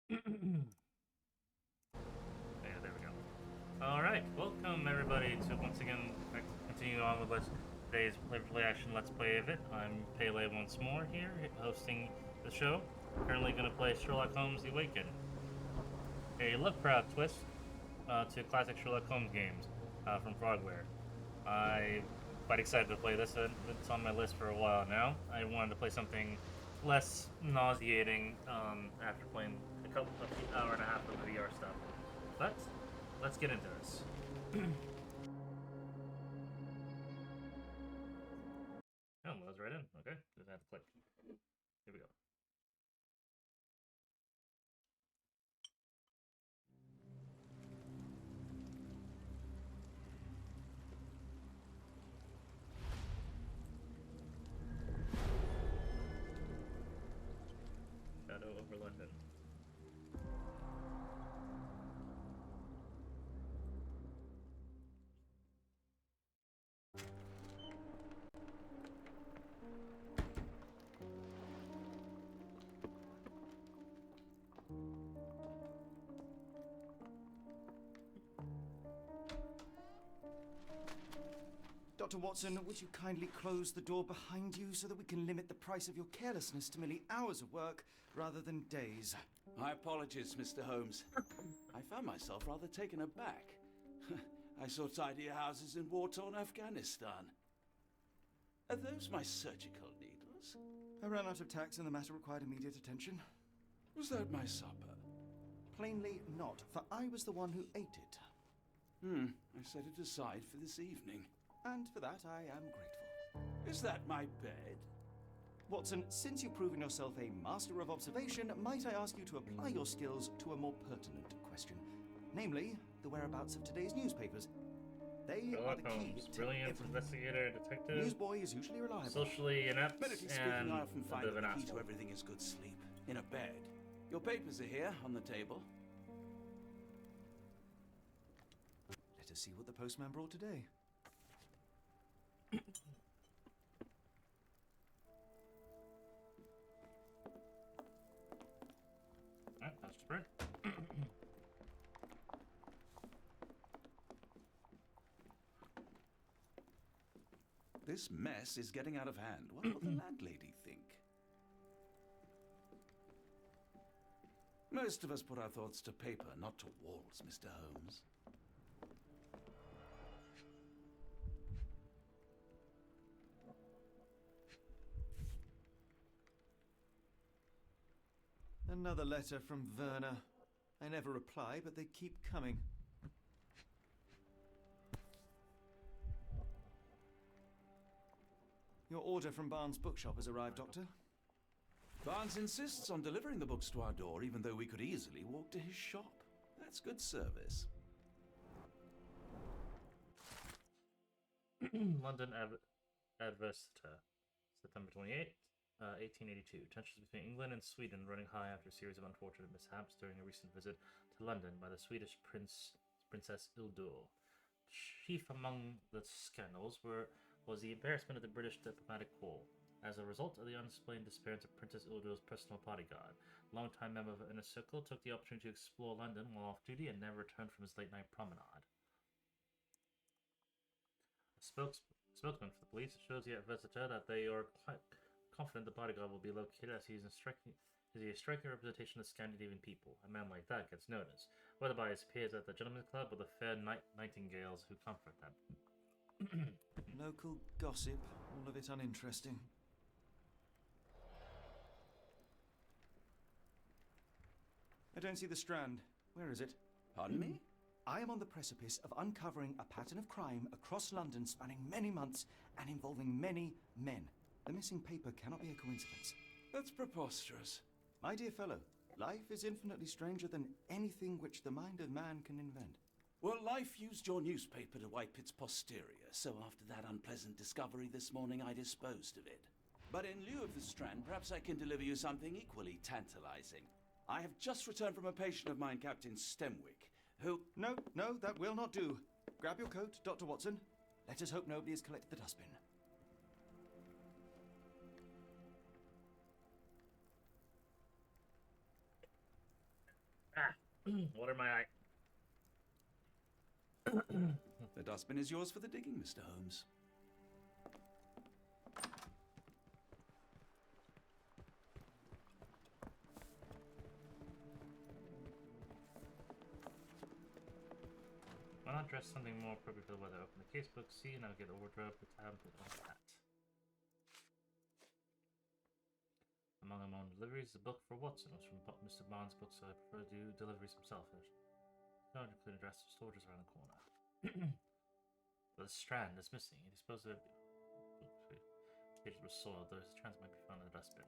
Yeah, there we go. All right, welcome everybody to once again continuing on with today's play action let's play of it. I'm Pele once more here, hosting the show. Currently going to play Sherlock Holmes: The Awakened, a Lovecraft twist to classic Sherlock Holmes games from Frogware. I'm quite excited to play this. It's on my list for a while now. I wanted to play something less nauseating after playing a hour and a half of the VR stuff. But let's get into this. Oh, well, that's right in. Okay, just have to click. Here we go. Shadow over London. Dr. Watson, would you kindly close the door behind you so that we can limit the price of your carelessness to merely hours of work rather than days? My apologies, Mr. Holmes. I found myself rather taken aback. I saw tidier houses in war-torn Afghanistan. Are those my surgical needles? I ran out of tacks and the matter required immediate attention. Was that my supper? Plainly not, for I was the one who ate it. I set it aside for this evening. And for that I am grateful. Is that my bed? Watson, since you've proven yourself a master of observation, might I ask you to apply your skills to a more pertinent question? Namely, the whereabouts of today's newspapers. They are Sherlock the key Holmes, to brilliant everything. investigator, detective, Newsboy is usually reliable. socially inept, Medically and speaking, I often a find bit of that an the key asshole. to everything is good sleep. In a bed. Your papers are here, on the table. Let us see what the postman brought today. That's spread. This mess is getting out of hand. What will the landlady think? Most of us put our thoughts to paper, not to walls, Mr. Holmes. Another letter from Werner. I never reply, but they keep coming. Your order from Barnes' bookshop has arrived, Doctor. Barnes insists on delivering the books to our door, even though we could easily walk to his shop. That's good service. London Advertiser, September 28th, 1882. Tensions between England and Sweden running high after a series of unfortunate mishaps during a recent visit to London by the Swedish Princess Ildur. Chief among the scandals was the embarrassment of the British diplomatic corps. As a result of the unexplained disappearance of Princess Ildur's personal bodyguard, a longtime member of the inner circle took the opportunity to explore London while off duty and never returned from his late-night promenade. Spokesman for the police shows the Advertiser that they are quite confident the bodyguard will be located as he is a striking representation of Scandinavian people. A man like that gets noticed, whether by his peers at the gentleman's club or the fair nightingales who comfort them. Local gossip, all of it uninteresting. I don't see the Strand. Where is it? Pardon me? I am on the precipice of uncovering a pattern of crime across London spanning many months and involving many men. The missing paper cannot be a coincidence. That's preposterous. My dear fellow, life is infinitely stranger than anything which the mind of man can invent. Well, life used your newspaper to wipe its posterior, so after that unpleasant discovery this morning, I disposed of it. But in lieu of the Strand, perhaps I can deliver you something equally tantalizing. I have just returned from a patient of mine, Captain Stemwick, who... No, that will not do. Grab your coat, Dr. Watson. Let us hope nobody has collected the dustbin. What are my... The dustbin is yours for the digging, Mr. Holmes. Why not dress something more appropriate for the weather? Open the casebook, see, navigate the wardrobe, the tab, put on the hat. Among our own deliveries, the book for Watson was from Mr. Bond's book, so I prefer to do deliveries himself. Don't include a dress of soldiers around the corner. The strand is missing. It is supposed to pages were soiled, though his strands might be found in the dustbin.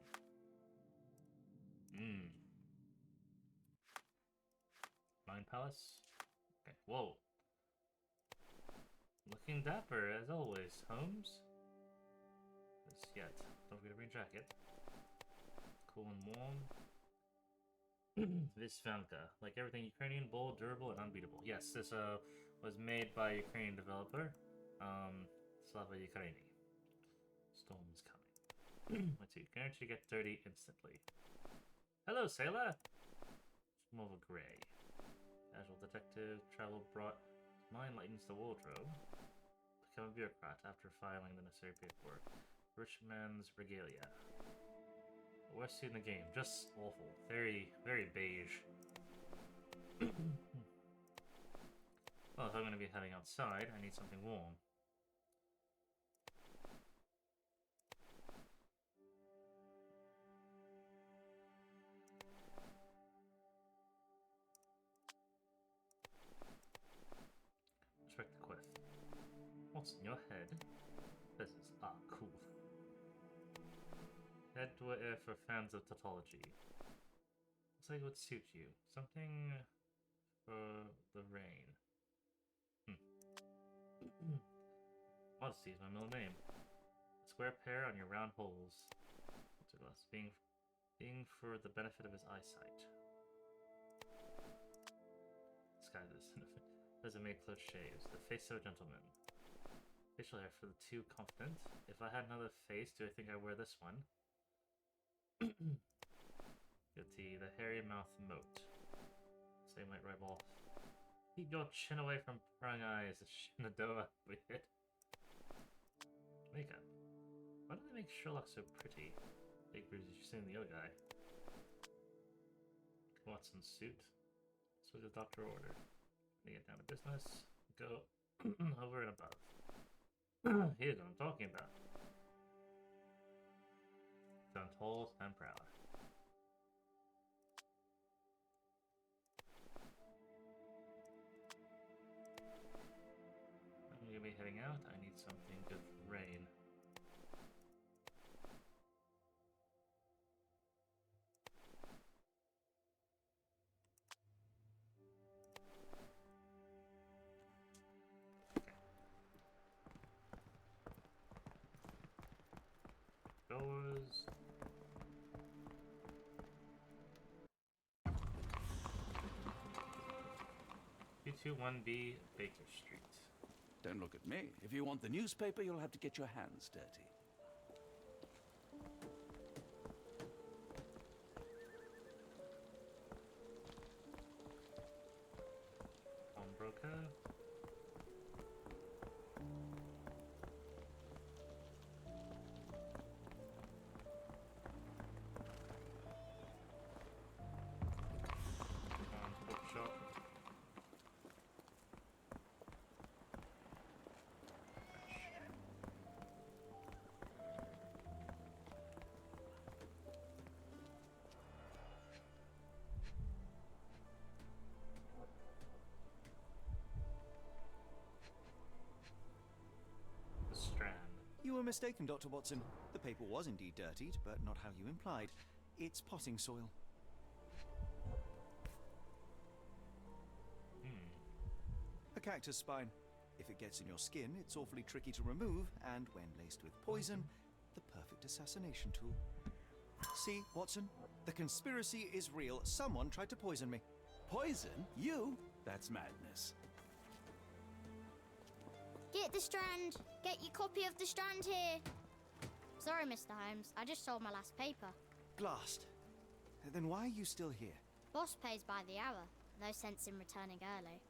Mine Palace? Okay, whoa. Looking dapper, as always, Holmes. This yet. Don't forget a green jacket. Cool and warm. This Vanka, like everything Ukrainian, bold, durable, and unbeatable. Yes, this was made by a Ukrainian developer, Slava Ukraini. Storm is coming. Let's see, guarantee to get dirty instantly. Hello, sailor. More of a gray. Casual detective, travel brought. Mine lightens the wardrobe. Become a bureaucrat after filing the necessary paperwork. Rich man's regalia. Worst suit in the game. Just awful. Very, very beige. Well, if I'm going to be heading outside, I need something warm. Respect the quiff. What's in your head? This is cool. Headwear for fans of tautology. Looks like it would suit you. Something for the rain. Modesty is my middle name. A square pair on your round holes. Being for the benefit of his eyesight. Disguise this. Doesn't make close shaves. The face of a gentleman. Facial hair for the too confident. If I had another face, do I think I'd wear this one? Guilty. The hairy mouth moat. Say might rub off. Keep your chin away from prying eyes. The Shenandoah weird. Makeup. Why do they make Sherlock so pretty? Big bruises, you're seeing the other guy. Watson's suit. That's what the doctor ordered. They get down to business. Go over and above. Here's what I'm talking about. Done tall and proud. I'm gonna be heading out. I need something good for rain. Doors. 221B Baker Street. Don't look at me. If you want the newspaper, you'll have to get your hands dirty. Pawnbroker. Bookshop. The Strand. You were mistaken, Dr. Watson. The paper was indeed dirtied, but not how you implied. It's potting soil. A cactus spine. If it gets in your skin, it's awfully tricky to remove, and when laced with poison, the perfect assassination tool. See, Watson? The conspiracy is real. Someone tried to poison me. Poison? You? That's madness. Get the Strand! Get your copy of the Strand here! Sorry, Mr. Holmes. I just sold my last paper. Blast. Then why are you still here? Boss pays by the hour. No sense in returning early.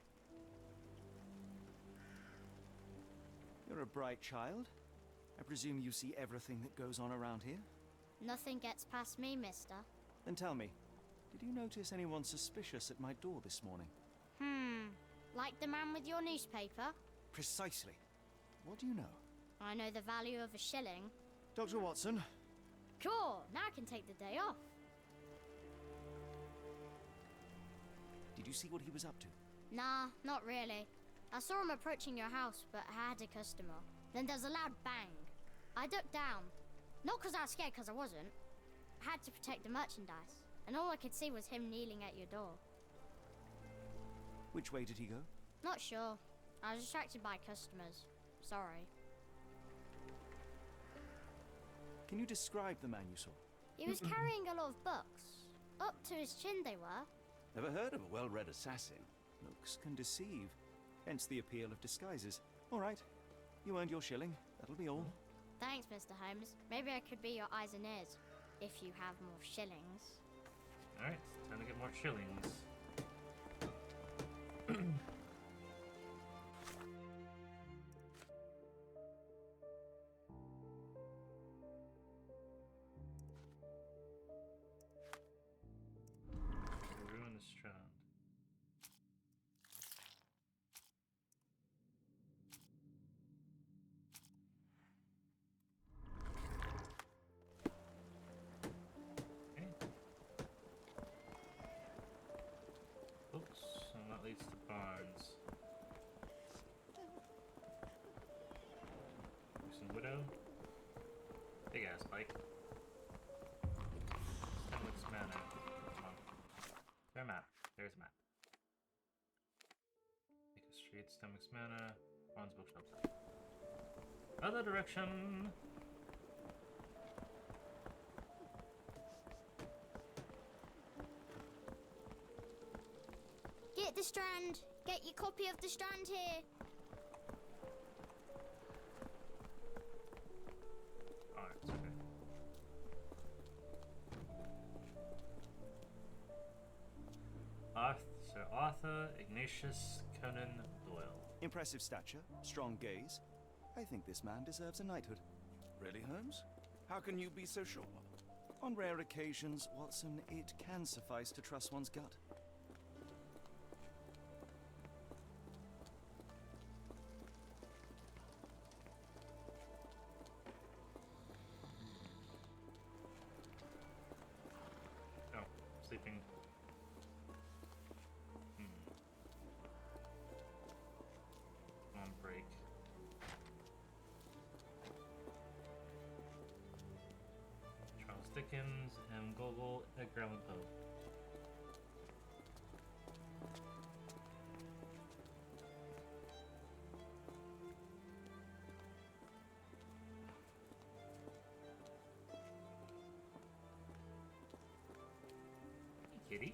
You're a bright child. I presume you see everything that goes on around here? Nothing gets past me, mister. Then tell me, did you notice anyone suspicious at my door this morning? Like the man with your newspaper? Precisely. What do you know? I know the value of a shilling. Dr. Watson? Cool, now I can take the day off. Did you see what he was up to? Nah, not really. I saw him approaching your house, but I had a customer. Then there's a loud bang. I ducked down. Not because I was scared, because I wasn't. I had to protect the merchandise. And all I could see was him kneeling at your door. Which way did he go? Not sure. I was distracted by customers. Sorry. Can you describe the man you saw? He was carrying a lot of books. Up to his chin they were. Never heard of a well-read assassin. Looks can deceive. Hence the appeal of disguises. All right. You earned your shilling. That'll be all. Thanks, Mr. Holmes. Maybe I could be your eyes and ears. If you have more shillings. Alright, time to get more shillings. Ruin the Strand. Okay. Oops, and that leads to Barnes. Some Widow. Big ass bike. Stemlex Manor. Come on. There's a map. There's a map. Take a street, Stemlex Manor. Barnes bookshops. Other direction. Get the Strand. Get your copy of the Strand here. Alright, it's okay. Sir Arthur Ignatius Conan Doyle. Impressive stature, strong gaze. I think this man deserves a knighthood. Really, Holmes? How can you be so sure? On rare occasions, Watson, it can suffice to trust one's gut. Oh, sleeping. On break. Charles Dickens, M. Gogol, Edgar Allan Poe. Hey, kitty.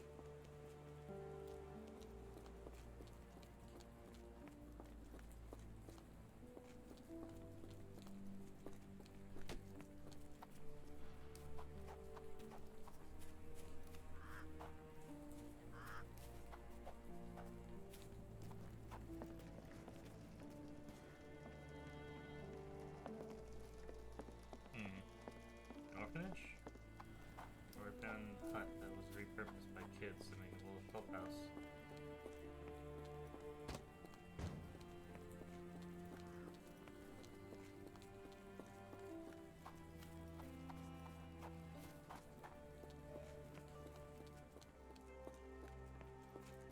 Orphanage? Or abandoned hut that was repurposed by kids to make a little clubhouse.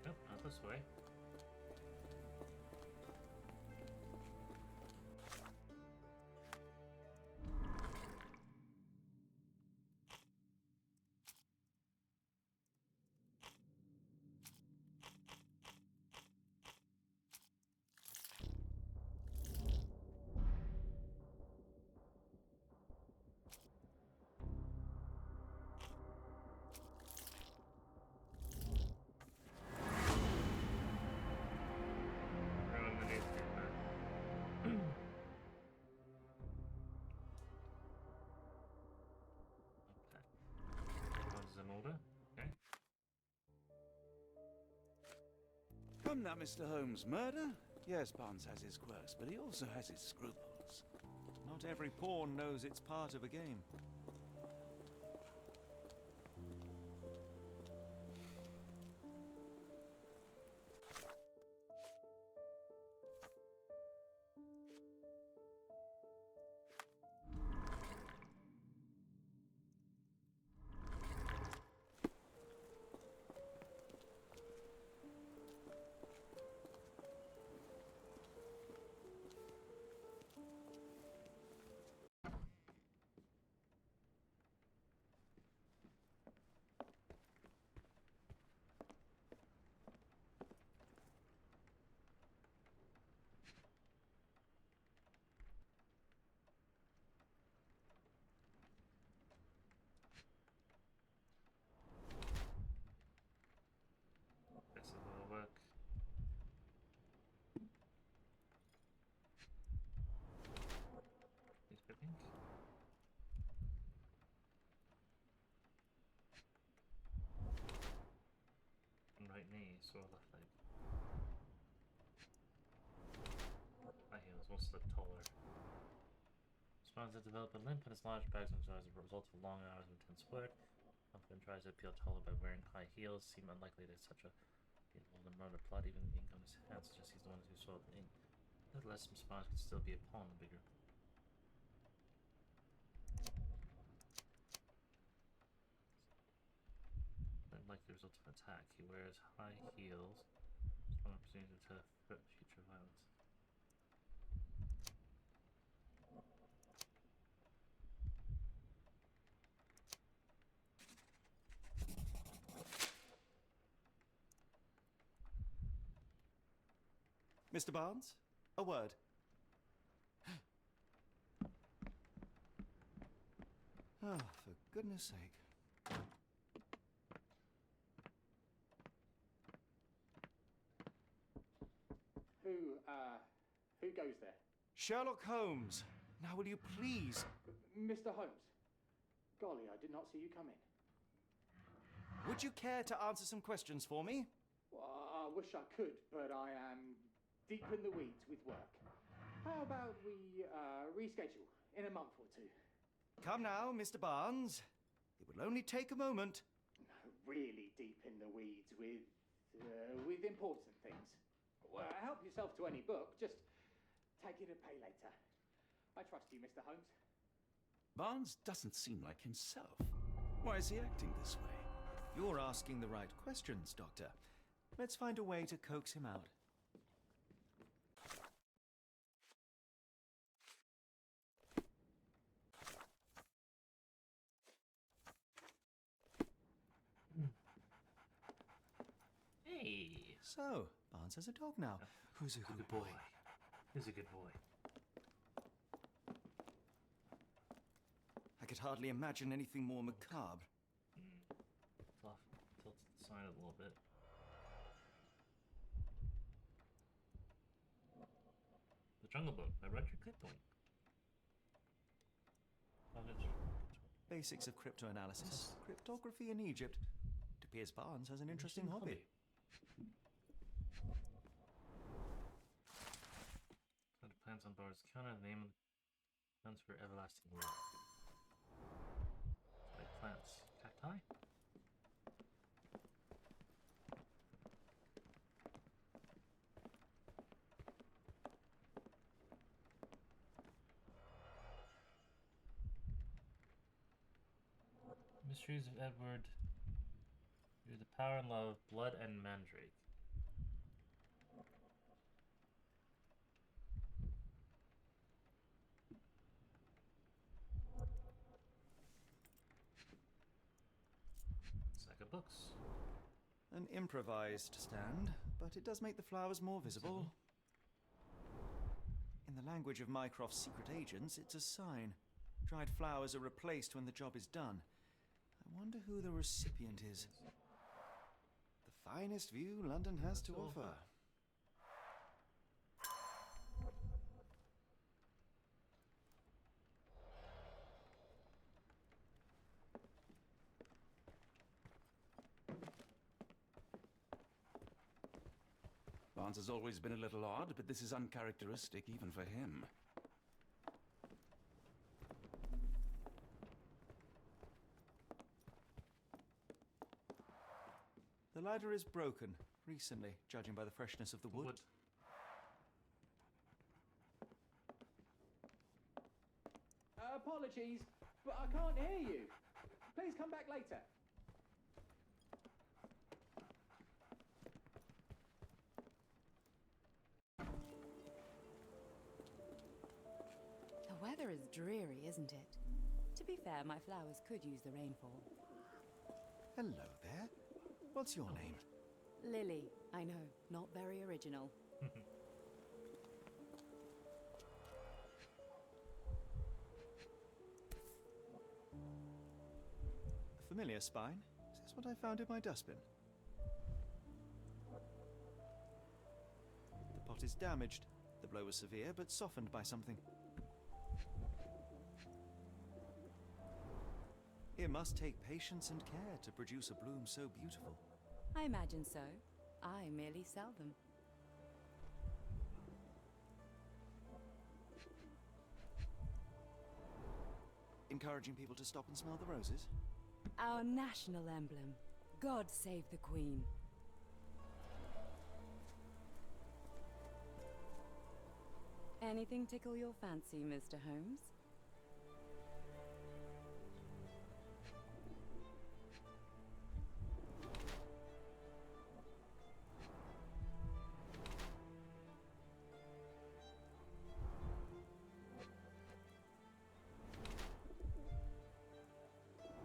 Nope, not this way. Come now, Mr. Holmes. Murder? Yes, Barnes has his quirks, but he also has his scruples. Not every pawn knows it's part of a game. Guess it'll work. Newspapering. Right knee, sore left leg. High heels, one step taller. Spawns that develop a limp and his large bags as a result of long hours of intense work. Often tries to appeal taller by wearing high heels. Seem unlikely that such a the murder plot, even the ink on his hands suggests he's the one who saw the ink. Nevertheless, some spawns could still be a pawn bigger. Unlikely result of an attack. He wears high heels. Spawn presumes to future violence. Mr. Barnes, a word. Oh, for goodness sake. Who goes there? Sherlock Holmes. Now will you please... Mr. Holmes. Golly, I did not see you come in. Would you care to answer some questions for me? Well, I wish I could, but I am deep in the weeds with work. How about we reschedule in a month or two? Come now, Mr. Barnes. It will only take a moment. Really deep in the weeds with important things. Well, help yourself to any book. Just take it and pay later. I trust you, Mr. Holmes. Barnes doesn't seem like himself. Why is he acting this way? You're asking the right questions, Doctor. Let's find a way to coax him out. Hey! So, Barnes has a dog now. Who's a good boy? Who's a good boy? I could hardly imagine anything more macabre. Tilt the side a little bit. The Jungle Book by Roger Clifton. Basics of cryptoanalysis. Cryptography in Egypt. It appears Barnes has an interesting hobby. It plans on Barnes' counter. The name plans for everlasting love. Like plants. Cacti? Mysteries of Edward. Through the power and love, blood and mandrake. Sack of books. An improvised stand, but it does make the flowers more visible. In the language of Mycroft's secret agents, it's a sign. Dried flowers are replaced when the job is done. I wonder who the recipient is. The finest view London has to offer. Barnes has always been a little odd, but this is uncharacteristic even for him. The ladder is broken, recently, judging by the freshness of the wood. Apologies, but I can't hear you. Please come back later. The weather is dreary, isn't it? To be fair, my flowers could use the rainfall. Hello there. What's your name? Lily, I know, not very original. A familiar spine? Is this what I found in my dustbin? The pot is damaged. The blow was severe, but softened by something. It must take patience and care to produce a bloom so beautiful. I imagine so. I merely sell them. Encouraging people to stop and smell the roses? Our national emblem. God save the Queen. Anything tickle your fancy, Mr. Holmes?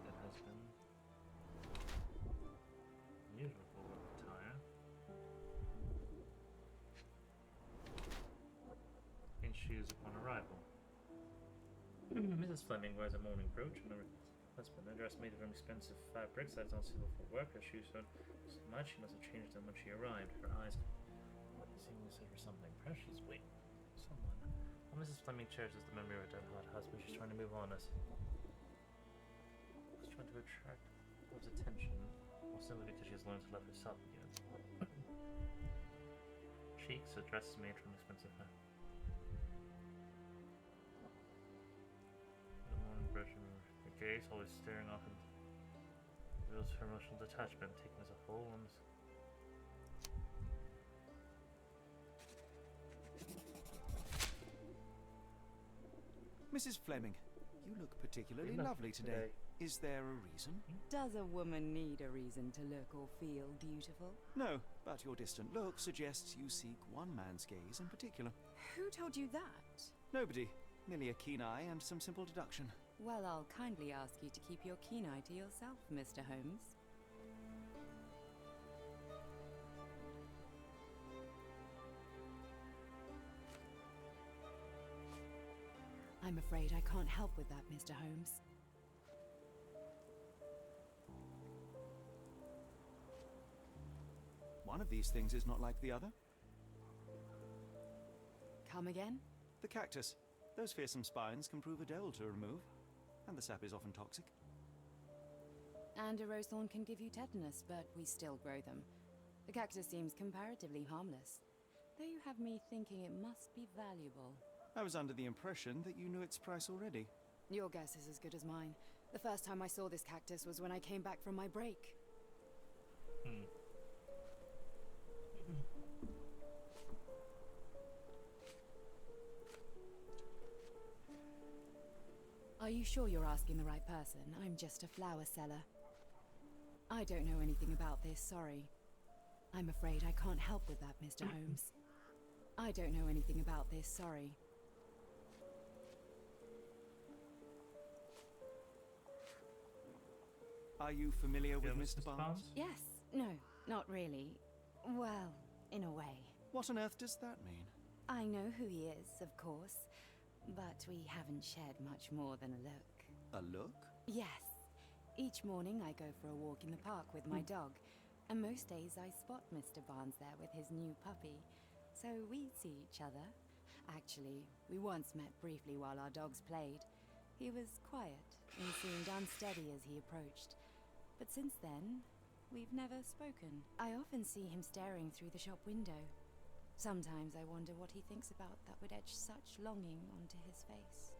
That has been beautiful attire. In shoes upon arrival. Mrs. Fleming wears a mourning brooch and her husband. A dress made of expensive fabrics that is not suitable for work. Her shoes so much she must have changed them when she arrived. Her eyes seemed to for something precious. Wait, someone. Well, Mrs. Fleming cherishes the memory of her dead husband. She's trying to move on as she's trying to attract one's attention, or simply because she has learned to love herself again. Cheeks, a dress is made from expensive hair. The morning brush and her gaze, always staring off, and reveals her emotional detachment, taken as a whole. And Mrs. Fleming, you look particularly Good luck lovely today. Is there a reason? Does a woman need a reason to look or feel beautiful? No, but your distant look suggests you seek one man's gaze in particular. Who told you that? Nobody. Merely a keen eye and some simple deduction. Well, I'll kindly ask you to keep your keen eye to yourself, Mr. Holmes. I'm afraid I can't help with that, Mr. Holmes. One of these things is not like the other. Come again? The cactus. Those fearsome spines can prove a devil to remove, and the sap is often toxic. And a rose thorn can give you tetanus, but we still grow them. The cactus seems comparatively harmless, though you have me thinking it must be valuable. I was under the impression that you knew its price already. Your guess is as good as mine. The first time I saw this cactus was when I came back from my break. Are you sure you're asking the right person? I'm just a flower seller. I don't know anything about this, sorry. I'm afraid I can't help with that, Mr. Holmes. I don't know anything about this, sorry. Are you familiar with Yeah, Mr. Barnes? Yes, no, not really. Well, in a way. What on earth does that mean? I know who he is, of course, but we haven't shared much more than a look. A look? Yes. Each morning I go for a walk in the park with my dog, and most days I spot Mr. Barnes there with his new puppy, so we see each other. Actually, we once met briefly while our dogs played. He was quiet and seemed unsteady as he approached, but since then, we've never spoken. I often see him staring through the shop window. Sometimes I wonder what he thinks about that would etch such longing onto his face.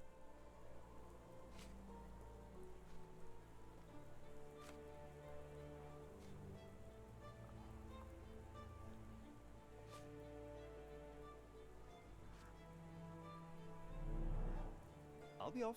I'll be off.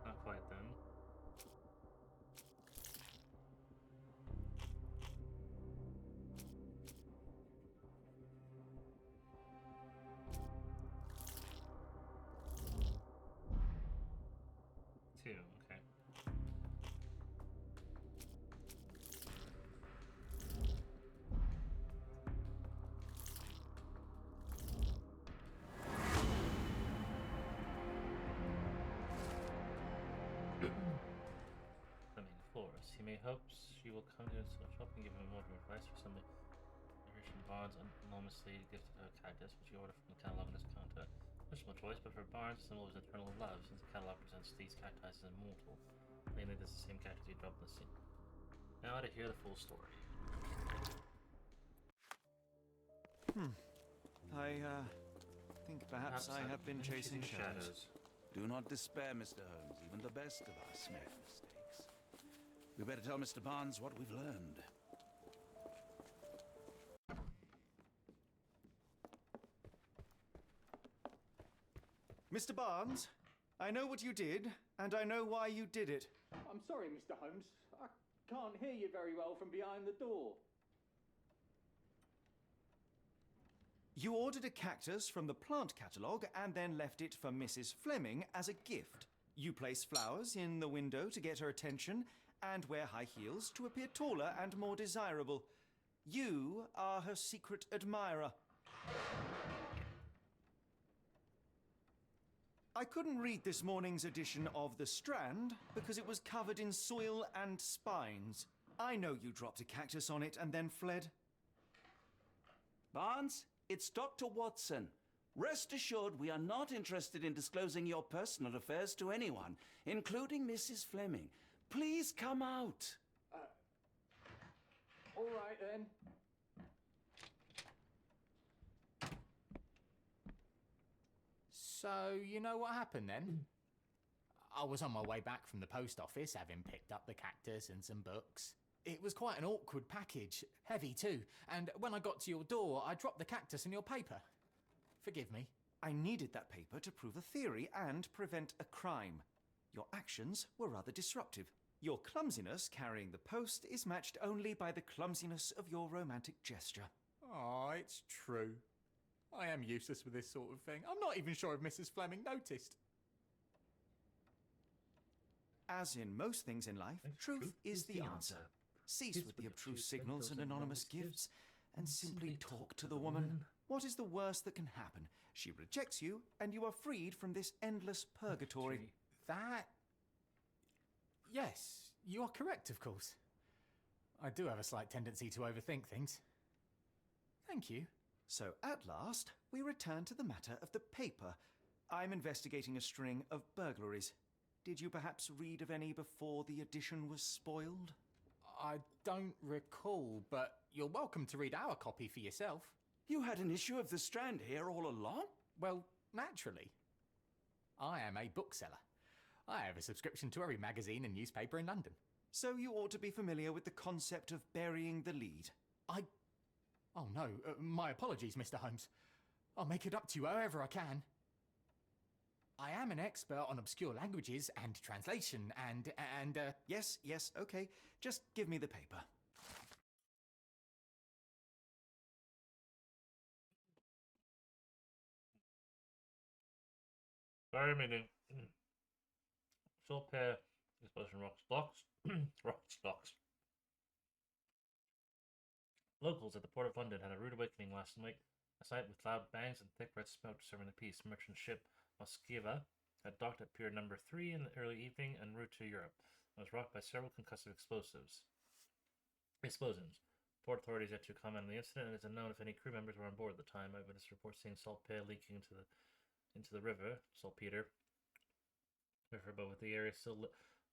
Not quite then. Two, okay. Florist. He may hopes she will come to his shop and give him more advice for something. Christian Barnes anonymously gifted her a cactus, which he ordered from the catalog on his counter. There's no choice, but for Barnes, the symbol is eternal love, since the catalog presents these cacti as immortal. Mainly, this is the same cactus you dropped in the sea. Now to hear the full story. I think perhaps I have been chasing shadows. Do not despair, Mr. Holmes. Even the best of us make mistakes. We better tell Mr. Barnes what we've learned. Mr. Barnes, I know what you did, and I know why you did it. I'm sorry, Mr. Holmes. I can't hear you very well from behind the door. You ordered a cactus from the plant catalogue and then left it for Mrs. Fleming as a gift. You place flowers in the window to get her attention and wear high heels to appear taller and more desirable. You are her secret admirer. I couldn't read this morning's edition of The Strand because it was covered in soil and spines. I know you dropped a cactus on it and then fled. Barnes, it's Dr. Watson. Rest assured we are not interested in disclosing your personal affairs to anyone, including Mrs. Fleming. Please come out. All right, then. So, you know what happened then? I was on my way back from the post office, having picked up the cactus and some books. It was quite an awkward package, heavy too, and when I got to your door, I dropped the cactus in your paper. Forgive me. I needed that paper to prove a theory and prevent a crime. Your actions were rather disruptive. Your clumsiness carrying the post is matched only by the clumsiness of your romantic gesture. Oh, it's true. I am useless with this sort of thing. I'm not even sure if Mrs. Fleming noticed. As in most things in life, truth is the answer. Cease with the obtruse signals and anonymous gifts, and simply talk to the woman. What is the worst that can happen? She rejects you, and you are freed from this endless purgatory. That... Yes, you are correct, of course. I do have a slight tendency to overthink things. Thank you. So, at last, we return to the matter of the paper. I'm investigating a string of burglaries. Did you perhaps read of any before the edition was spoiled? I don't recall, but you're welcome to read our copy for yourself. You had an issue of The Strand here all along? Well, naturally. I am a bookseller. I have a subscription to every magazine and newspaper in London. So you ought to be familiar with the concept of burying the lead. Oh no, my apologies, Mr. Holmes. I'll make it up to you however I can. I am an expert on obscure languages and translation and Yes, okay. Just give me the paper. Fire meeting. Salt pair explosion rock stocks. Rock stocks. Locals at the port of London had a rude awakening last night. A sight with loud bangs and thick red smoke serving the peace. Merchant ship Moskva had docked at pier number 3 in the early evening en route to Europe. It was rocked by several concussive explosions. Port authorities yet to comment on the incident, and it is unknown if any crew members were on board at the time. Eyewitness reports seeing saltpeter leaking into the river, saltpeter. But with the area still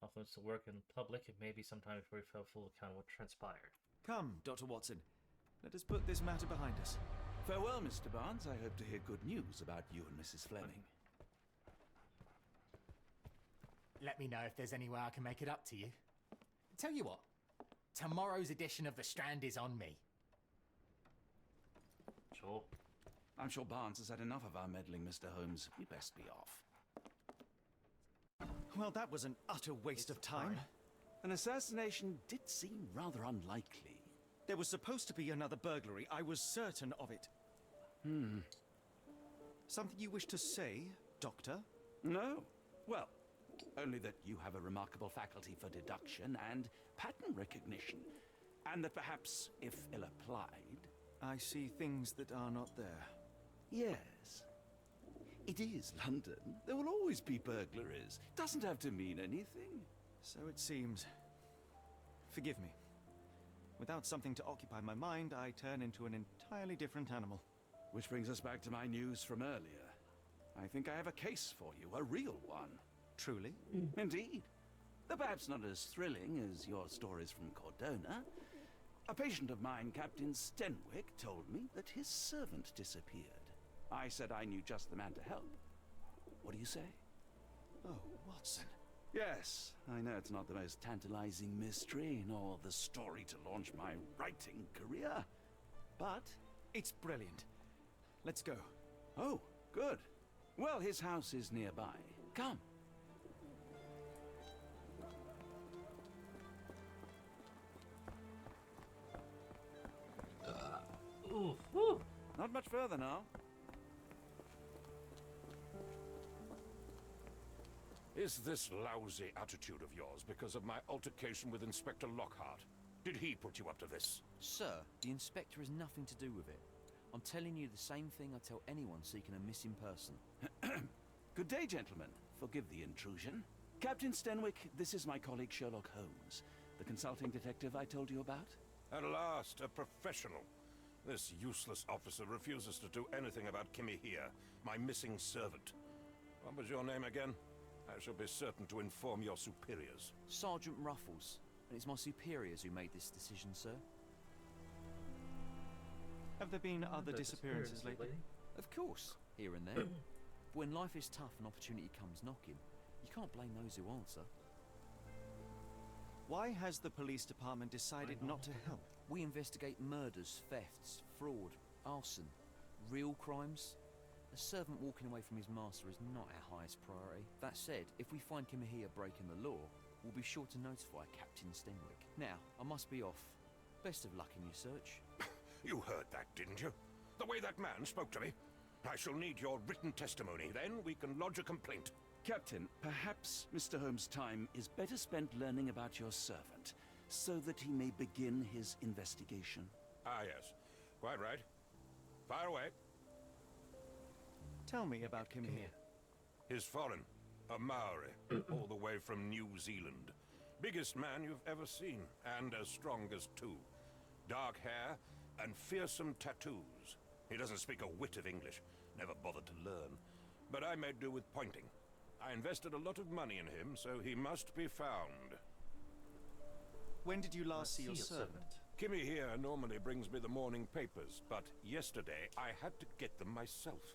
off limits to work in public, it may be some time before we have full account of what transpired. Come, Dr. Watson. Let us put this matter behind us. Farewell, Mr. Barnes. I hope to hear good news about you and Mrs. Fleming. let me know if there's any way I can make it up to you. Tell you what, tomorrow's edition of The Strand is on me. Sure. I'm sure Barnes has had enough of our meddling, Mr. Holmes. We best be off. Well, that was an utter waste of time. An assassination did seem rather unlikely. There was supposed to be another burglary. I was certain of it. Something you wish to say, Doctor? No. Well, only that you have a remarkable faculty for deduction and pattern recognition. And that perhaps, if ill-applied... I see things that are not there. Yes. It is London. There will always be burglaries. Doesn't have to mean anything. So it seems. Forgive me. Without something to occupy my mind, I turn into an entirely different animal. Which brings us back to my news from earlier. I think I have a case for you, a real one. Truly? Indeed. Though perhaps not as thrilling as your stories from Cordona. A patient of mine, Captain Stenwick, told me that his servant disappeared. I said I knew just the man to help. What do you say? Oh, Watson. Yes, I know it's not the most tantalizing mystery, nor the story to launch my writing career. But... it's brilliant. Let's go. Oh, good. Well, his house is nearby. Come. Ooh, woo. Not much further now. Is this lousy attitude of yours because of my altercation with Inspector Lockhart? Did he put you up to this? Sir, the inspector has nothing to do with it. I'm telling you the same thing I tell anyone seeking a missing person. Good day, gentlemen. Forgive the intrusion. Captain Stenwick, this is my colleague Sherlock Holmes, the consulting detective I told you about. At last, a professional. This useless officer refuses to do anything about Kimmy here, my missing servant. What was your name again? I shall be certain to inform your superiors. Sergeant Ruffles. And it's my superiors who made this decision, sir. Have there been other disappearances lately? Of course, here and there. But when life is tough and opportunity comes knocking, you can't blame those who answer. Why has the police department decided not to help? We investigate murders, thefts, fraud, arson, real crimes. A servant walking away from his master is not our highest priority. That said, if we find Kimahia breaking the law, we'll be sure to notify Captain Stenwick. Now, I must be off. Best of luck in your search. You heard that, didn't you? The way that man spoke to me. I shall need your written testimony, then we can lodge a complaint. Captain, perhaps Mr. Holmes' time is better spent learning about your servant, so that he may begin his investigation. Ah, yes. Quite right. Fire away. Tell me about Kimahia. He's foreign. A Maori, all the way from New Zealand. Biggest man you've ever seen, and as strong as two. Dark hair and fearsome tattoos. He doesn't speak a whit of English, never bothered to learn. But I made do with pointing. I invested a lot of money in him, so he must be found. When did you last see your servant? Kimmy here normally brings me the morning papers, but yesterday I had to get them myself.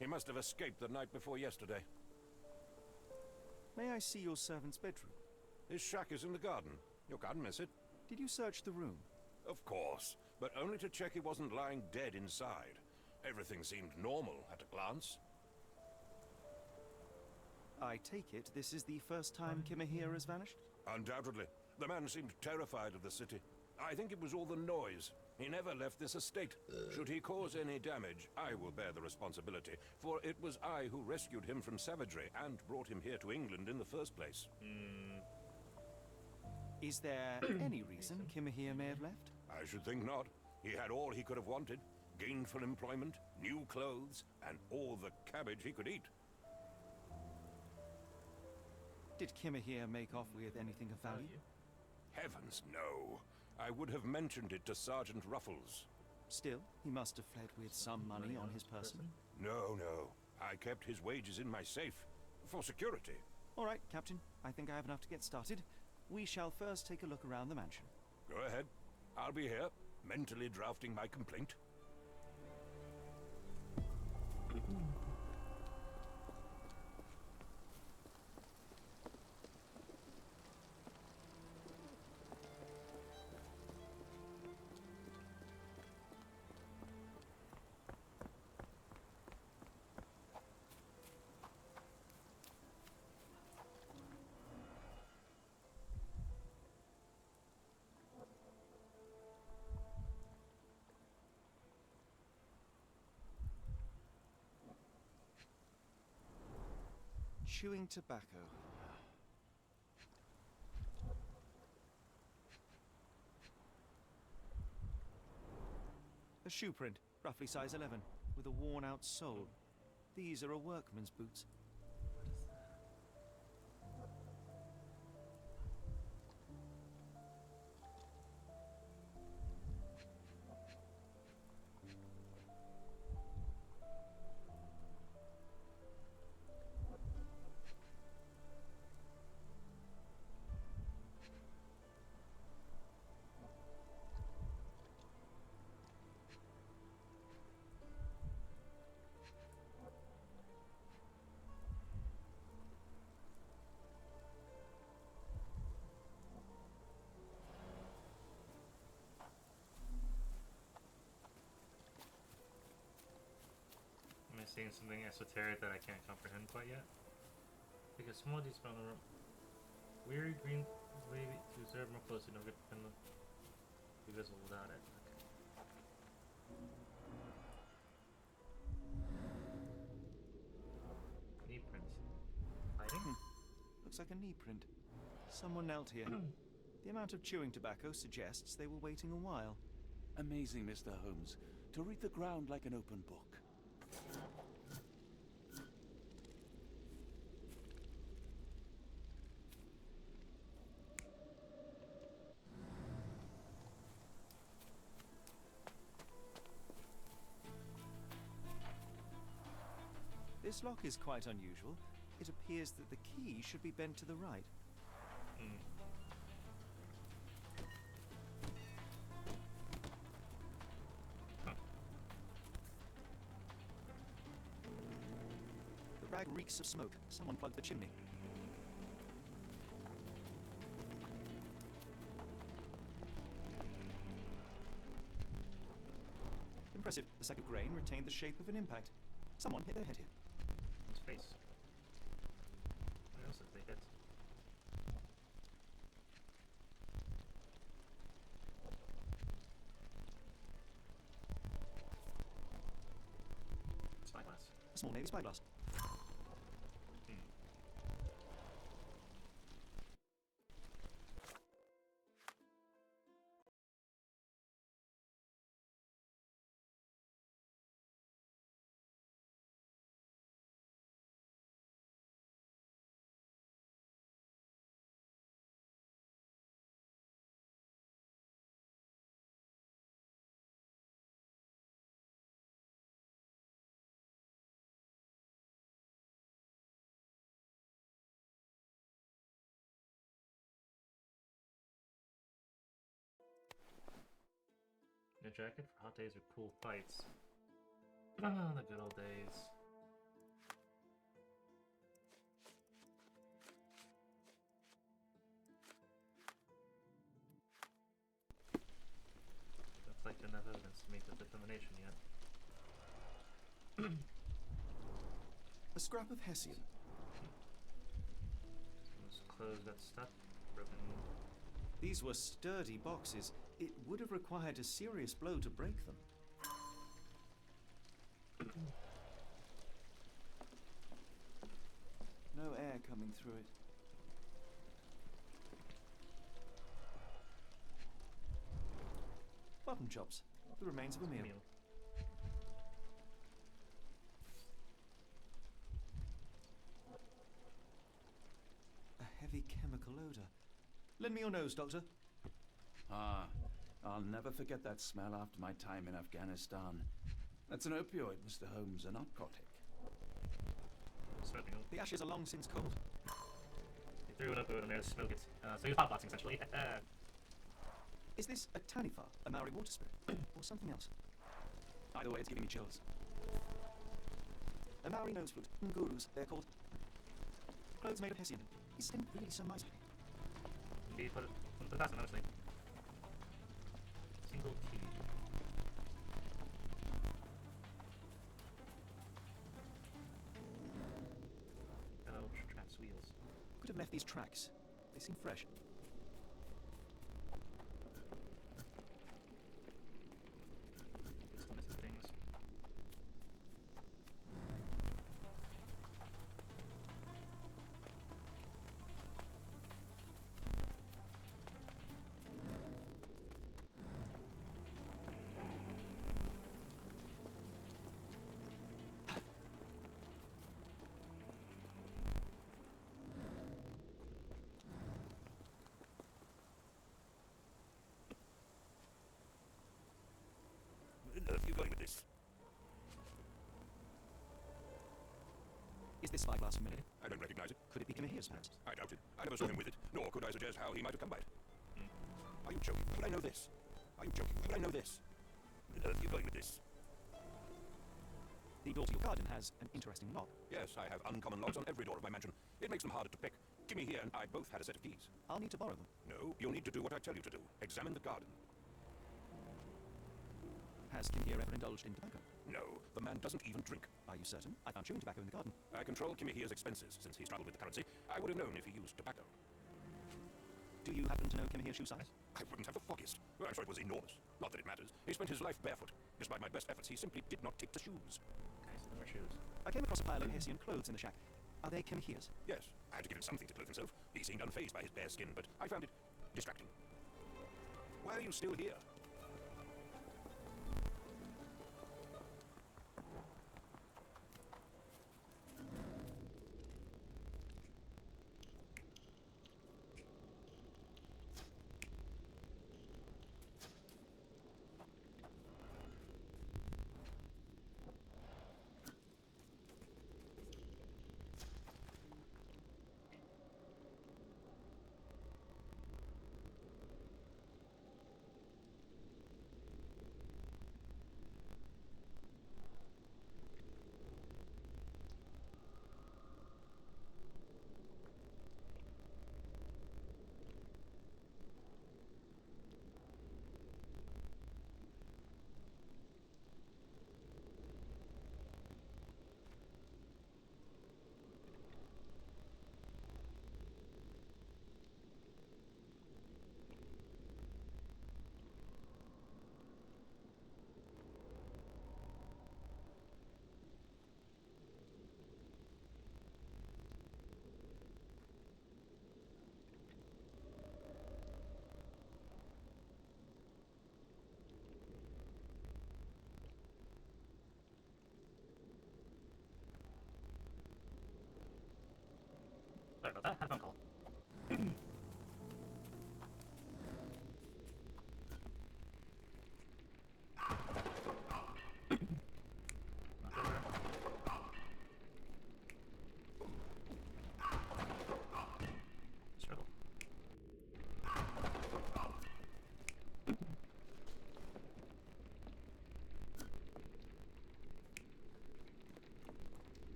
He must have escaped the night before yesterday. May I see your servant's bedroom? His shack is in the garden. You can't miss it. Did you search the room? Of course, but only to check he wasn't lying dead inside. Everything seemed normal at a glance. I take it this is the first time Kimahir has vanished? Undoubtedly. The man seemed terrified of the city. I think it was all the noise. He never left this estate. Should he cause any damage, I will bear the responsibility, for it was I who rescued him from savagery and brought him here to England in the first place. Is there any reason Kimahir may have left? I should think not. He had all he could have wanted. Gainful employment, new clothes, and all the cabbage he could eat. Did Kimahir make off with anything of value? Heavens, no. I would have mentioned it to Sergeant Ruffles. Still, he must have fled with some money on his person. No, no. I kept his wages in my safe. For security. All right, Captain. I think I have enough to get started. We shall first take a look around the mansion. Go ahead. I'll be here, mentally drafting my complaint. Chewing tobacco. A shoe print, roughly size 11, with a worn-out sole. These are a workman's boots. Am I seeing something esoteric that I can't comprehend quite yet? Take a small detail on the room. Weary green wavy to observe more closely, no good can be visible without it. Okay. Knee prints. Hiding? Looks like a knee print. Someone knelt here. The amount of chewing tobacco suggests they were waiting a while. Amazing, Mr. Holmes. To read the ground like an open book. This lock is quite unusual. It appears that the key should be bent to the right. The rag reeks of smoke. Someone plugged the chimney. Impressive. The sack of grain retained the shape of an impact. Someone hit their head here. His face. What else did they hit? Spyglass. A small navy spyglass. A jacket for hot days or cool fights. Ah, the good old days. Don't collect enough evidence to make the determination yet. scrap of Hessian. Those clothes got stuck. Broken. These were sturdy boxes. It would have required a serious blow to break them. No air coming through it. Mutton chops. The remains of a meal. A heavy chemical odor. Lend me your nose, Doctor. Ah, I'll never forget that smell after my time in Afghanistan. That's an opioid, Mr. Holmes, a narcotic. Smoking. The ashes are long since cold. He threw it up and there to smoke it. So he was hotboxing essentially. Is this a tanifa, a Maori water spirit, or something else? Either way, it's giving me chills. A Maori nose flute. Ngurus, they're called. Clothes made of Hessian. Is skin really so miserly? He put it past him, honestly. Single key. Oh, tracks wheels. Could have left these tracks. They seem fresh. Still missing things. Where on earth are you going with this? Is this spyglass familiar? I don't recognize it. Could it be Kimihia's, perhaps? I doubt it. I never saw him with it, nor could I suggest how he might have come by it. Are you joking? Would I know this? Are you joking? Would I know this? Where on earth are you going with this? The door to your garden has an interesting lock. Yes, I have uncommon locks on every door of my mansion. It makes them harder to pick. Jimmy here and I both had a set of keys. I'll need to borrow them. No, you'll need to do what I tell you to do. Examine the garden. Has Kimihia ever indulged in tobacco? No, the man doesn't even drink. Are you certain? I found chewing tobacco in the garden. I control Kimihia's expenses. Since he struggled with the currency, I would have known if he used tobacco. Do you happen to know Kimihia's shoe size? I wouldn't have the foggiest. Well, I'm sure it was enormous. Not that it matters. He spent his life barefoot. Despite my best efforts, he simply did not take the shoes. Nice, no more shoes. I came across a pile of Hessian clothes in the shack. Are they Kimihia's? Yes, I had to give him something to clothe himself. He seemed unfazed by his bare skin, but I found it distracting. Why are you still here?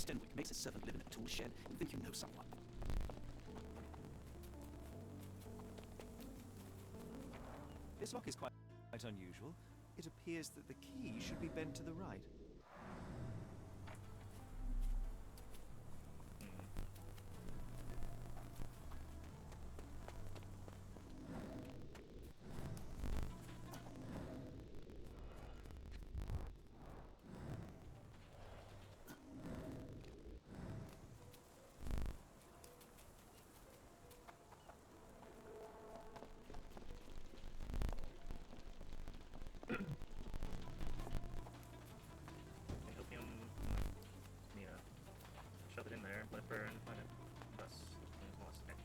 Stenwick makes his servant live in a tool shed. You think you know someone. This lock is quite unusual. It appears that the key should be bent to the right. Shove it in there, let it burn, let it thus lost energy.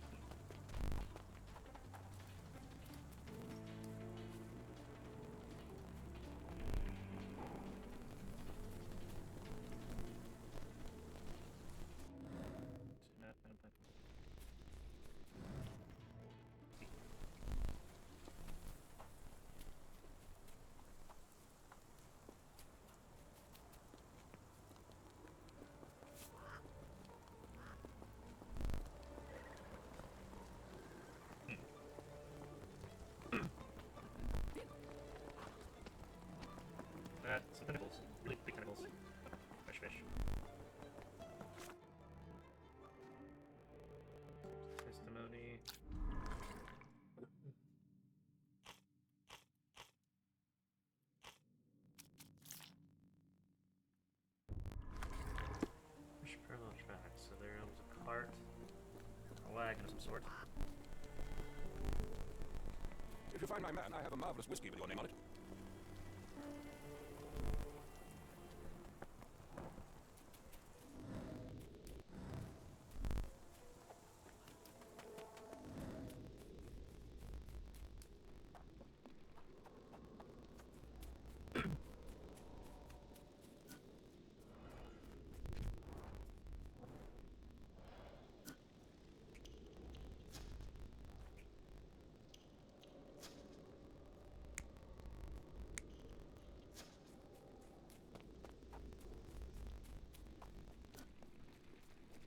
Some tentacles. Really big tentacles. Fresh fish. Testimony. Fresh parallel tracks. So there was a cart, a wagon of some sort. If you find my man, I have a marvelous whiskey with your name on it.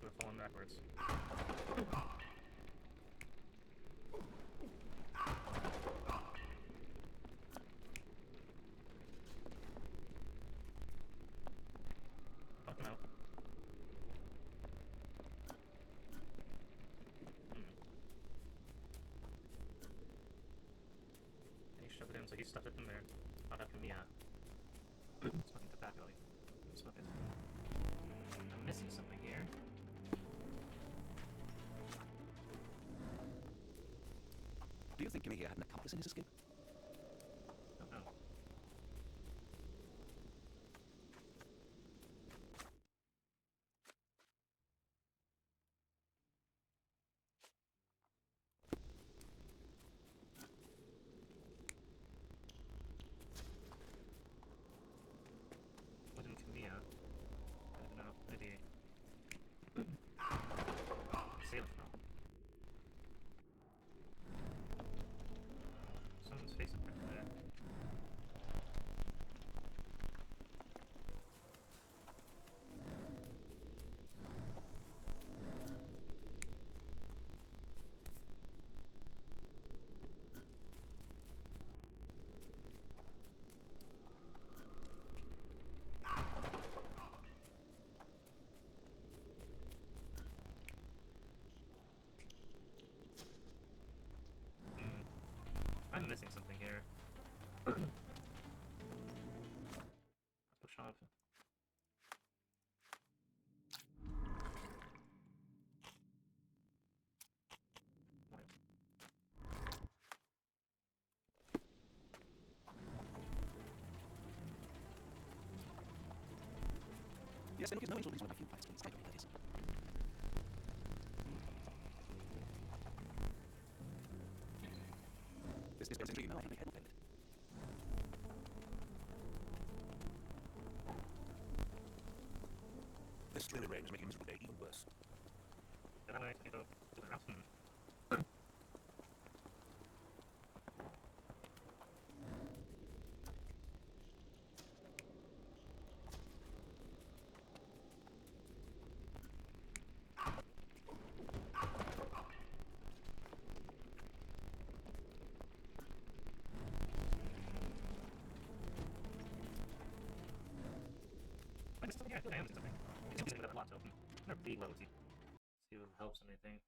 We're falling backwards. Fuck him out. And he shoved it in, so he stuffed it in there. Not after me, Smoking tobacco. Smoke it. I'm missing something here. Do you think Kimmy here had an accomplice in his escape? Don't know. Wasn't Camilla. I don't know. Maybe. Sailor from. Someone's face up right there. I'm missing something here. Let's go shop. Yes, Stenwick is no angel. He's one of my few private skins. I don't think that is. This is basically no, I can make head of it. This dreary rain is making miserable day even worse. Then I can go to the house. Yeah, I am something. It's something with a plot to open. Or B low. See if it helps anything.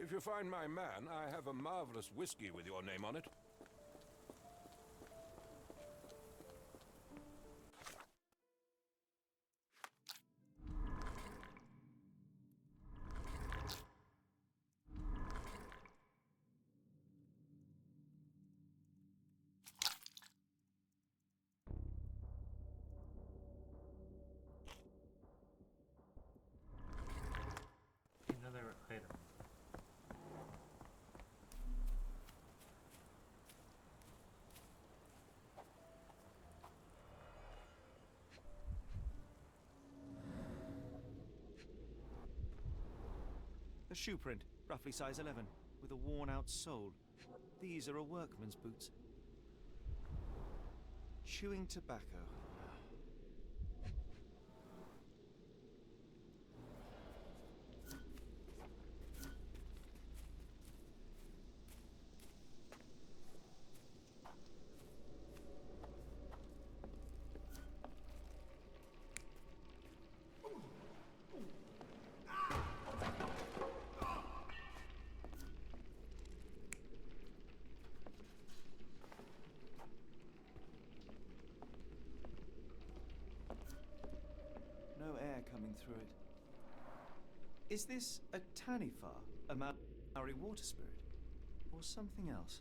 If you find my man, I have a marvelous whiskey with your name on it. Another item. A shoe print, roughly size 11, with a worn-out sole. These are a workman's boots. Chewing tobacco. No air coming through it. Is this a Tanifar, a Maori water spirit, or something else?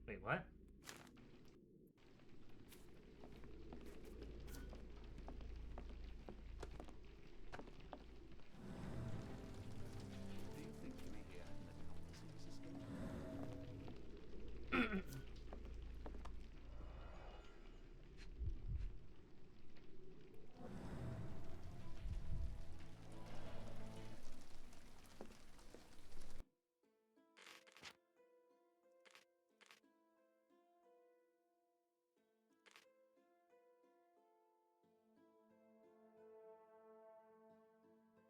Wait, what? Do you think you may hear an accomplice in this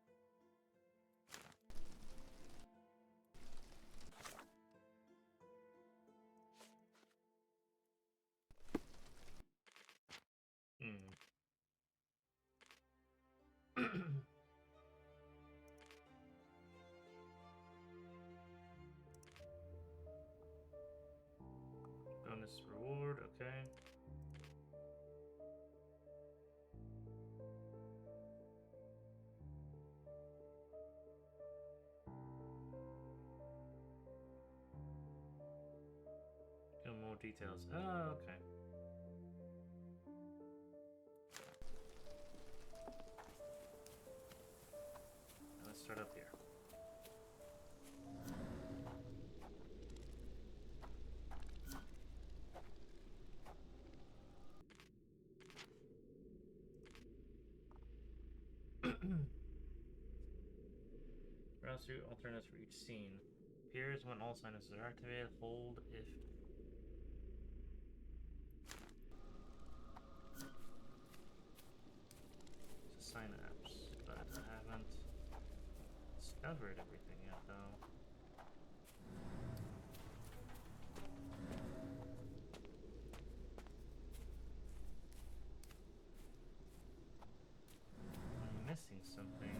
escape? Bonus reward, okay. Get more details. Oh, okay. Let's start up here. Browse through alternatives for each scene. Appears when all sinuses are activated. Hold if. It's a synapse, but I haven't discovered everything yet, though. I'm missing something.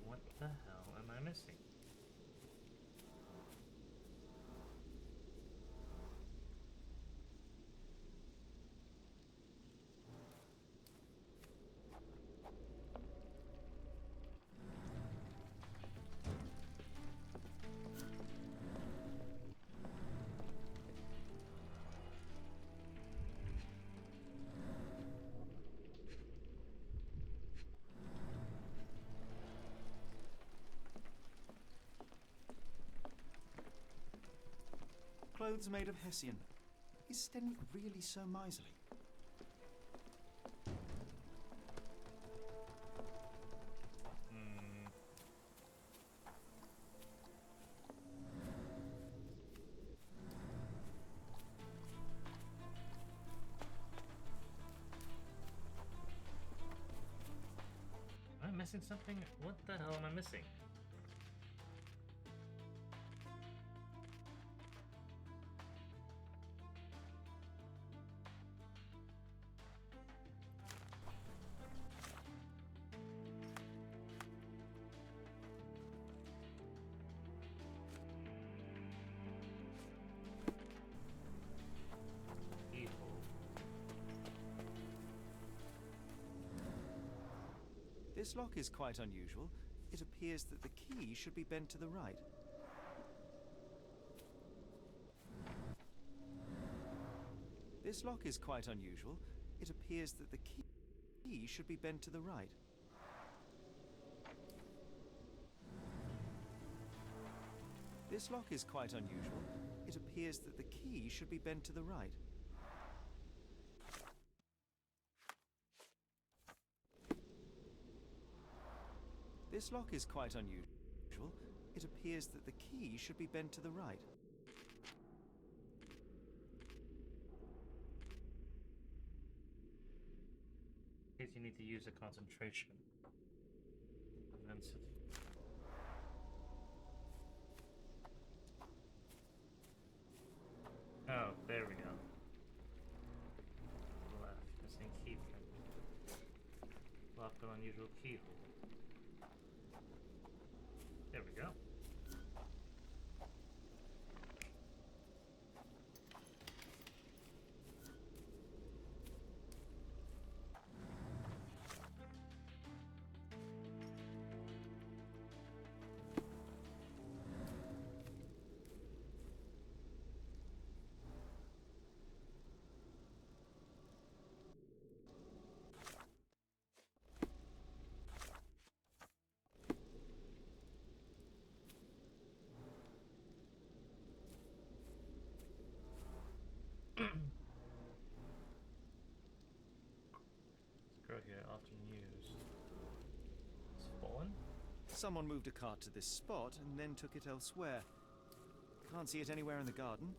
What the hell am I missing? Clothes made of Hessian. Is Sten really so miserly? missing something? What the hell am I missing? This lock is quite unusual. It appears that the key should be bent to the right. This lock is quite unusual. It appears that the key should be bent to the right. This lock is quite unusual. It appears that the key should be bent to the right. This lock is quite unusual. It appears that the key should be bent to the right. In case you need to use a concentration. And then oh, there we go. Left, missing keyprint. Lock with unusual keyhole. There we go. Scroll here, often used. It's fallen? Someone moved a cart to this spot and then took it elsewhere. Can't see it anywhere in the garden.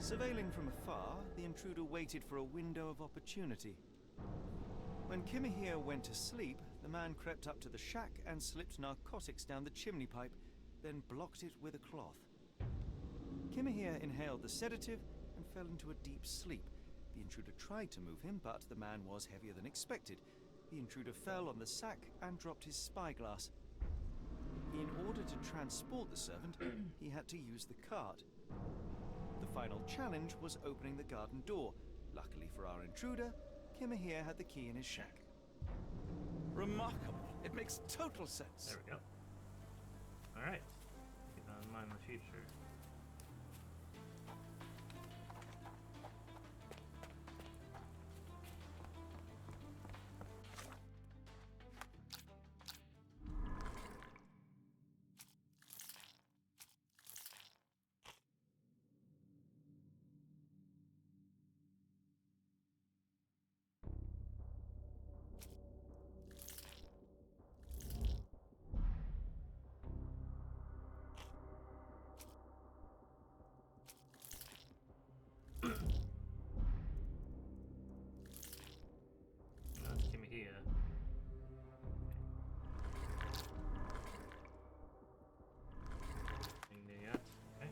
Surveilling from afar, the intruder waited for a window of opportunity. When Kimahir went to sleep, the man crept up to the shack and slipped narcotics down the chimney pipe, then blocked it with a cloth. Kimahir inhaled the sedative and fell into a deep sleep. The intruder tried to move him, but the man was heavier than expected. The intruder fell on the sack and dropped his spyglass. In order to transport the servant, he had to use the cart. The final challenge was opening the garden door. Luckily for our intruder, Kimahir had the key in his shack. Remarkable. It makes total sense. There we go. Alright. Keep that in mind in the future. Give me here. Nothing there yet. Okay.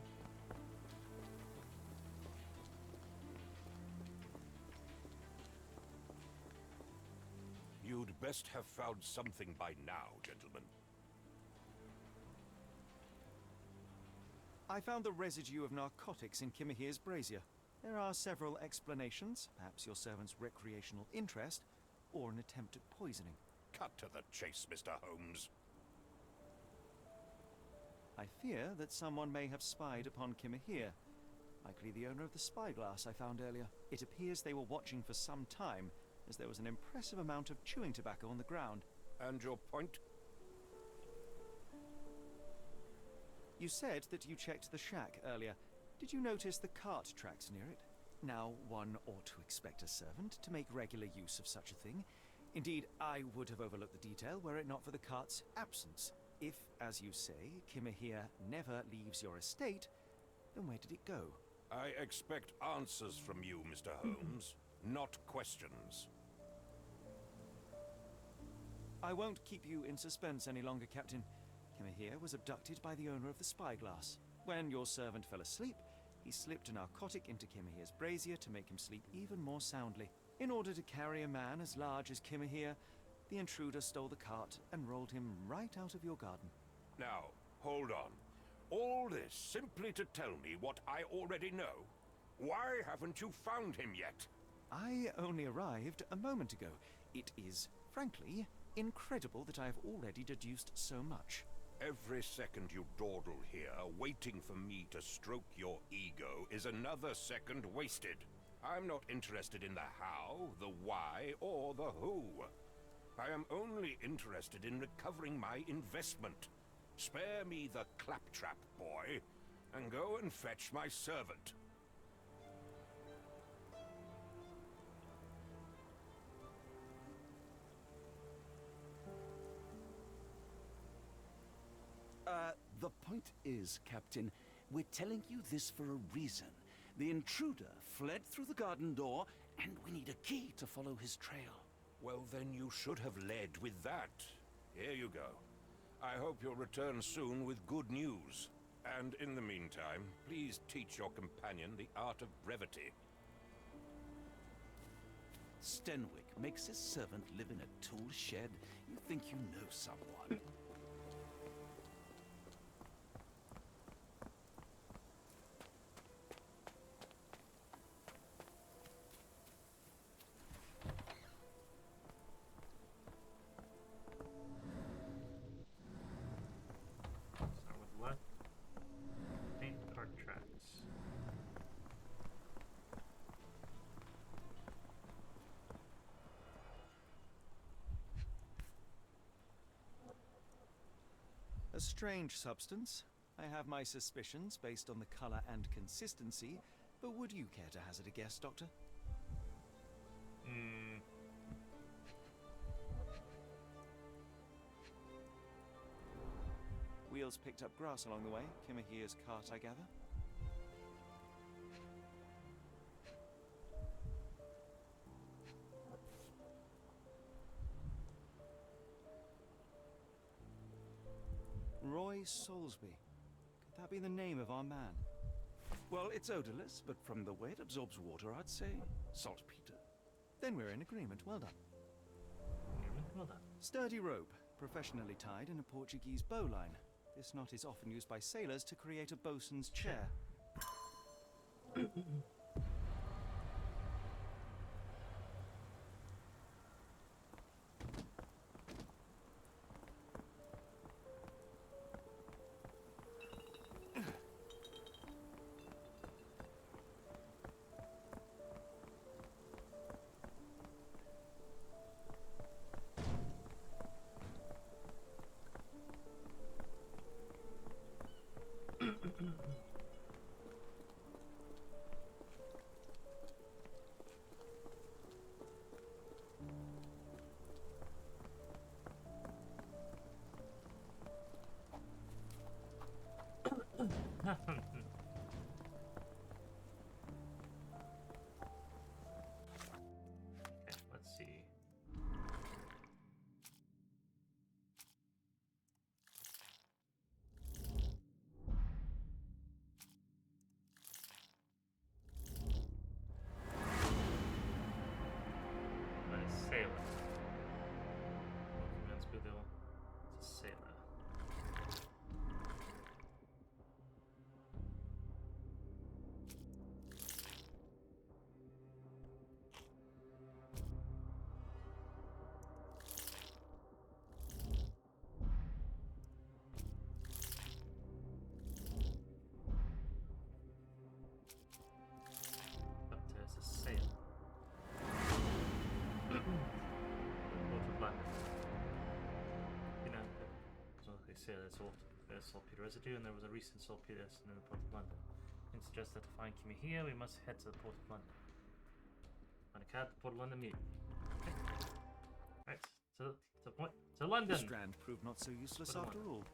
You'd best have found something by now, gentlemen. I found the residue of narcotics in Kimahir's brazier. There are several explanations, perhaps your servant's recreational interest, or an attempt at poisoning. Cut to the chase, Mr. Holmes. I fear that someone may have spied upon Kimahir, likely the owner of the spyglass I found earlier. It appears they were watching for some time, as there was an impressive amount of chewing tobacco on the ground. And your point? You You said that you checked the shack earlier. Did you notice the cart tracks near it? Now, one ought to expect a servant to make regular use of such a thing. Indeed, I would have overlooked the detail were it not for the cart's absence. If, as you say, Kimahir never leaves your estate, then where did it go? I expect answers from you, Mr. Holmes, not questions. I won't keep you in suspense any longer, Captain. Kimahir was abducted by the owner of the spyglass. When your servant fell asleep, he slipped a narcotic into Kimahir's brazier to make him sleep even more soundly. In order to carry a man as large as Kimahir, the intruder stole the cart and rolled him right out of your garden. Now, hold on. All this simply to tell me what I already know? Why haven't you found him yet? I only arrived a moment ago. It is, frankly, incredible that I have already deduced so much. Every second you dawdle here, waiting for me to stroke your ego, is another second wasted. I'm not interested in the how, the why, or the who. I am only interested in recovering my investment. Spare me the claptrap, boy, and go and fetch my servant. The point is, Captain, we're telling you this for a reason. The intruder fled through the garden door, and we need a key to follow his trail. Well, then you should have led with that. Here you go. I hope you'll return soon with good news. And in the meantime, please teach your companion the art of brevity. Stenwick makes his servant live in a tool shed. You think you know someone. Start with left. Paint cart tracks. A strange substance. I have my suspicions based on the color and consistency, but would you care to hazard a guess, Doctor? Wheels picked up grass along the way. Kimahir's cart, I gather. Roy Soulsby. Could that be the name of our man? Well, it's odorless, but from the way it absorbs water, I'd say saltpeter. Then we're in agreement. Well done. Well done. Sturdy rope, professionally tied in a Portuguese bowline. This knot is often used by sailors to create a bosun's chair. Okay, let's see. What is sailor? It's a sailor. say there's saltpeter residue, and there was a recent saltpeter accident in the port of London. It suggests that to find Kimmy here, we must head to the port of London. Find a cab, the port of London, meet. Okay. Right, to London. The Strand proved not so useless after all.